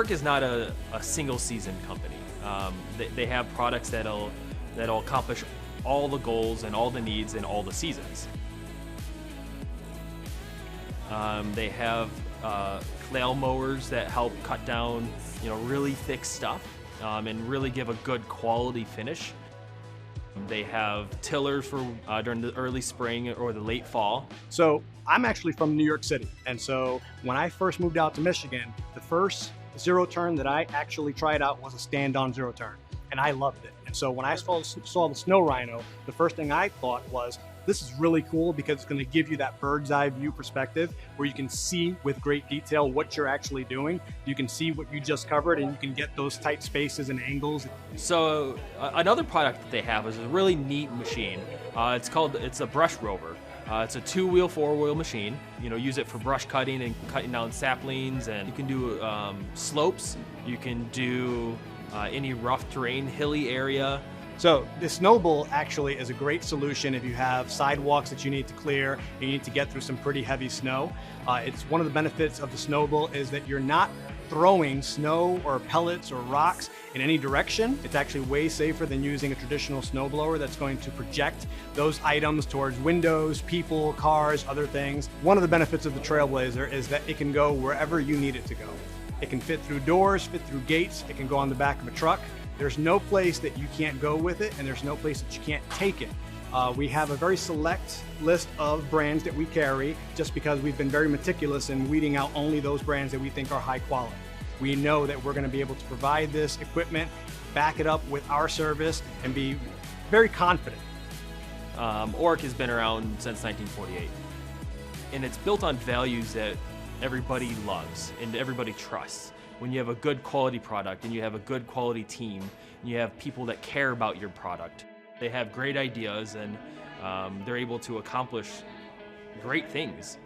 Oric is not a single season company. They have products that'll accomplish all the goals and all the needs in all the seasons. They have flail mowers that help cut down, really thick stuff and really give a good quality finish. They have tillers for during the early spring or the late fall. So I'm actually from New York City. And so when I first moved out to Michigan, the first zero turn that I actually tried out was a stand-on zero turn. And I loved it. And so when I saw the Snow Rhino, the first thing I thought was, this is really cool because it's going to give you that bird's eye view perspective where you can see with great detail what you're actually doing. You can see what you just covered and you can get those tight spaces and angles. So another product that they have is a really neat machine. It's a brush rover. It's a 2-wheel, 4-wheel machine. Use it for brush cutting and cutting down saplings, and you can do slopes. You can do any rough terrain, hilly area. So the Snowbull actually is a great solution if you have sidewalks that you need to clear and you need to get through some pretty heavy snow. It's one of the benefits of the Snowbull is that you're not throwing snow or pellets or rocks in any direction. It's actually way safer than using a traditional snowblower that's going to project those items towards windows, people, cars, other things. One of the benefits of the Trailblazer is that it can go wherever you need it to go. It can fit through doors, fit through gates, it can go on the back of a truck. There's no place that you can't go with it, and there's no place that you can't take it. We have a very select list of brands that we carry just because we've been very meticulous in weeding out only those brands that we think are high quality. We know that we're going to be able to provide this equipment, back it up with our service, and be very confident. Oric has been around since 1948, and it's built on values that everybody loves and everybody trusts. When you have a good quality product and you have a good quality team and you have people that care about your product, they have great ideas and they're able to accomplish great things.